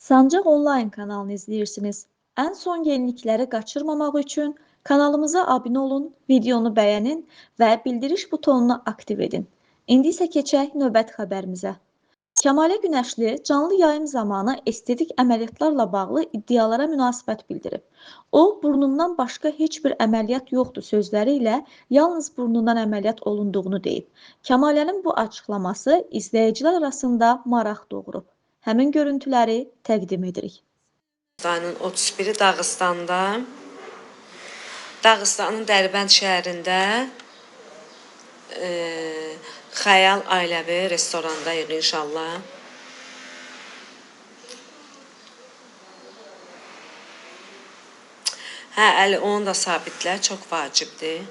Sancaq Online kanalını izləyirsiniz. Ən son yenilikləri qaçırmamaq üçün kanalımıza abunə olun, videonu bəyənin və bildiriş butonunu aktiv edin. İndi isə keçək növbəti xəbərimizə. Kəmalə Günəşli canlı yayım zamanı estetik əməliyyatlarla bağlı iddialara münasibət bildirib. O, burnundan başqa heç bir əməliyyat yoxdur sözləri ilə yalnız burnundan əməliyyat olunduğunu deyib. Kəmalənin bu açıqlaması izləyicilər arasında maraq doğurub. Həmin görüntüləri təqdim edirik. Ayının 31-i Dağıstanda, Dağıstanın Dərbənd şəhərində Xəyal ailəvi restorandayıq inşallah. Əli onu da sabitlər, çox vacibdir.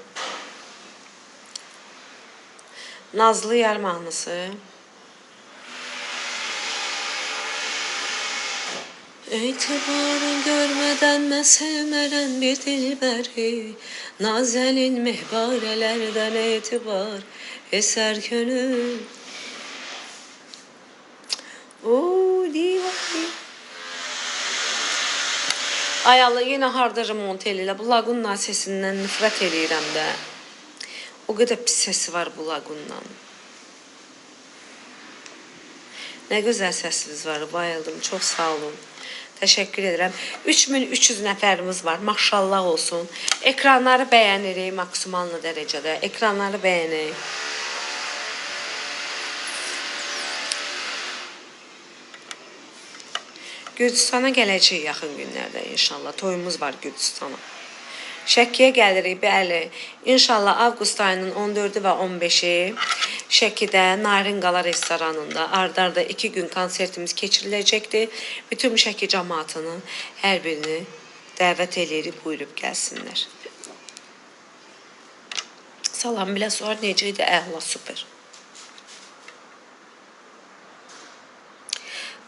Nazlı Yar mahnısı. Etibarın görmədən mən sevmərən bir dilbəri, Nazəlin mehbarələrdən etibar əsər könül. Divar. Ay Allah, yenə harda remont eləyirlər. Bu laqunla sesindən nifrət eləyirəm də. O qədər pis səsi var bu laqundan. Nə gözəl səsiniz var, bayıldım. Çox sağ olun. Təşəkkür edirəm. 3300 nəfərimiz var. Maşallah olsun. Ekranları bəyənirik maksimal dərəcədə. Ekranları bəyənirik. Gürcüstana gələcək yaxın günlərdə inşallah. Toyumuz var Gürcüstana. Şəkiyə gəlirik, bəli. İnşallah avqust ayının 14-ü və 15-i Şəkidə Narin Qala restoranında ardarda 2 gün konsertimiz keçiriləcəkdir. Bütün Şəki cəmaatının hər birini dəvət edirik, buyurub gəlsinlər. Salam, bilə sonra necə idi? Əhla, super.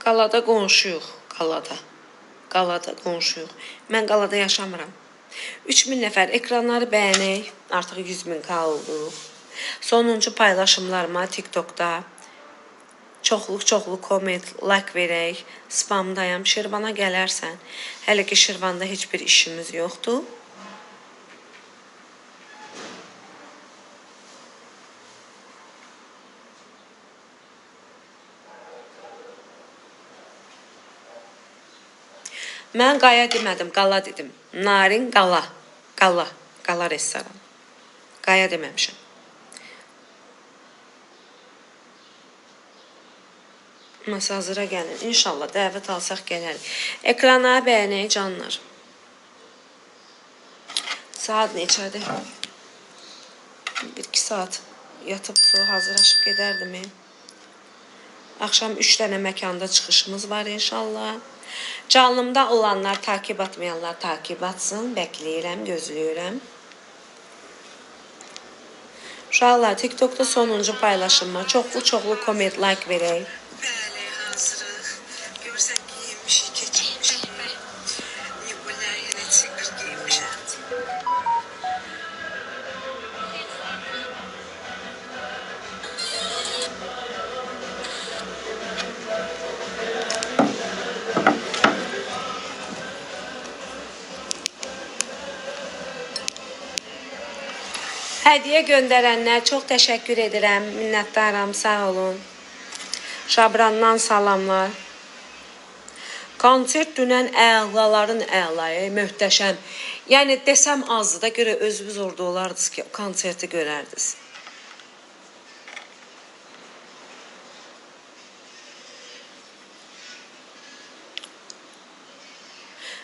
Qalada qonşuyuq, Qalada qonşuyuq. Mən Qalada yaşamıram. 3000 nəfər ekranları bəyənək, artıq 100.000 olduq. Sonuncu paylaşımlarıma TikTokda çoxluq komment, like verək, spamdayam. Şirvana gələrsən. Hələ ki Şirvanda heç bir işimiz yoxdur. Mən Qaya demədim, Qala dedim. Narin Qala. Qala restoran. Qaya deməmişəm. Hazıra gəlin. İnşallah dəvət alsaq gələrik. Ekranları bəyənək canlar. Saat neçədir? 1-2 saat yatıp sonra hazırlaşıb gedərdim. Akşam 3 dənə məkanda çıxışımız var inşallah. Canlımda olanlar, takip atmayanlar takip atsın. Bəkləyirəm, gözləyirəm. Uşaqlar, TikTokda sonuncu paylaşımma çoxlu komment, like verək. Bəli, hazırıq. Görürsən giyinmişik, keçirmişik. Yubulər yenə çıqır giyinmişəm. Hədiyyə göndərənlər çox təşəkkür edirəm, minnətdaram, sağ olun. Şabrandan salamlar. Konsert dünən əlaların əlayı, möhtəşəm. Yəni desəm azdır da görə özünüz orada olardınız ki, konserti görərdiniz.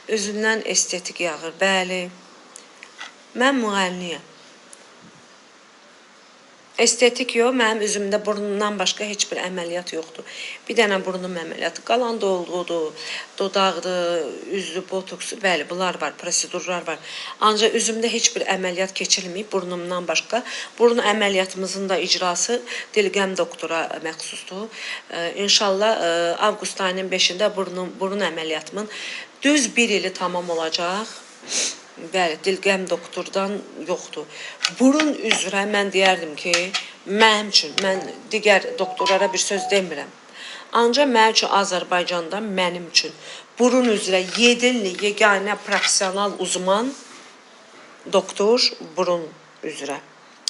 Özündən estetik yağır, bəli. Mən müğənniyəm. Estetik yox, mənim üzümdə burnumdan başqa heç bir əməliyyat yoxdur. Bir dənə burnum əməliyyatı, qalan dolğudur, dodaqdır, üzlü, botoksu, bəli, bunlar var, prosedurlar var. Ancaq üzümdə heç bir əməliyyat keçirilməyib burnumdan başqa. Burun əməliyyatımızın da icrası Dilqəm doktora məxsusdur. İnşallah avqust ayının 5-də burun əməliyyatımın düz 1 ili tamam olacaq. Bəli, Dilqəm doktordan yoxdur. Burun üzrə mən deyərdim ki, mənim üçün, mən digər doktorlara bir söz demirəm. Ancaq mənim üçün Azərbaycanda mənim üçün burun üzrə 7 illik yeganə professional uzman doktor burun üzrə.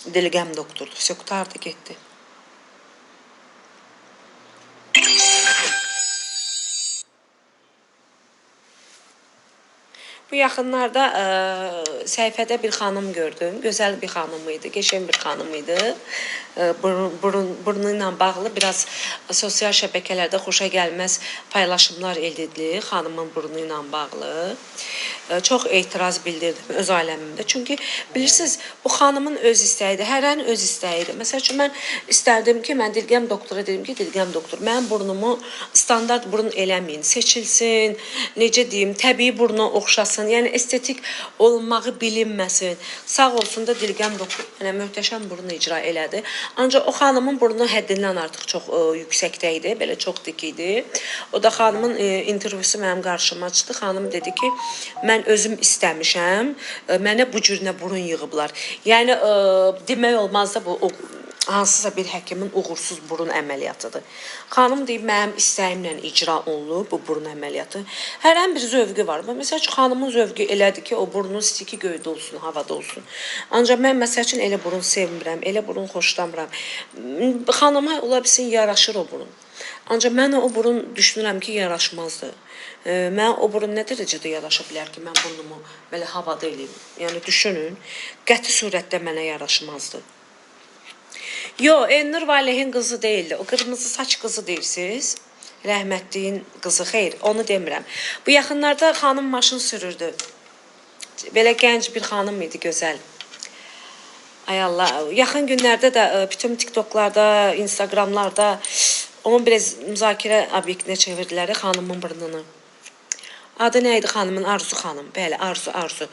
Dilgəm doktordur. Все, qurtardı, getdi. Bu yaxınlarda səhifədə bir xanım gördüm. Gözəl bir xanım idi, qəşəng bir xanım idi. Burnu ilə bağlı biraz sosial şəbəkələrdə xoşagəlməz paylaşımlar edilir xanımın burnu ilə bağlı. Çox etiraz bildirdim öz ailəmdə. Çünki bilirsiniz, bu xanımın öz istəyidir, hərənin öz istəyidir. Məsəl üçün mən istərdim ki, mən Dilgəm doktora dedim ki, Dilgəm doktor, mənim burnumu standart burun eləməyin, seçilsin, necə deyim, təbii buruna oxşasın, yəni estetik olmağı bilinməsin. Sağ olsun da Dilgəm doktor mənə möhtəşəm burun icra elədi. Ancaq o xanımın burnu həddindən artıq çox yüksəkdə idi, belə çox dik idi. O da xanımın intervyusu mənim qarşıma çıxdı. Xanım dedi ki, mən özüm istəmişəm, mənə bu cürünə burun yığıblar. Yəni demək olmaz da bu hansısa bir həkimin uğursuz burun əməliyyatıdır. Xanım deyib, mənim istəyimlə icra olunur bu burun əməliyyatı. Hər bir zövqü var. Məsəl üçün, xanımın zövqü elədir ki, o burnun stiki göydə olsun, havada olsun. Ancaq mən məsəl üçün elə burun sevmirəm, elə burun xoşlamıram. Xanıma ola bilsin, yaraşır o burun. Ancaq mən o burun düşünürəm ki, yaraşmazdı. Mən o burun nə dərəcədə yaraşa bilər ki, mən burnumu belə havada eləyim. Yəni, düşünün, qəti surətdə mənə yaraşmazdı. Yo, Elnur Valehin qızı deyildi. O qırmızı saç qızı deyirsiniz. Rəhmətliyin qızı, xeyr, onu demirəm. Bu yaxınlarda xanım maşın sürürdü. Belə gənc bir xanım idi, gözəl. Ay Allah, yaxın günlərdə də bütün TikToklarda, Instagramlarda onun biraz müzakirə obyektinə çevirdilər xanımın burnunu. Adı nə idi xanımın? Arzu xanım. Bəli, Arzu.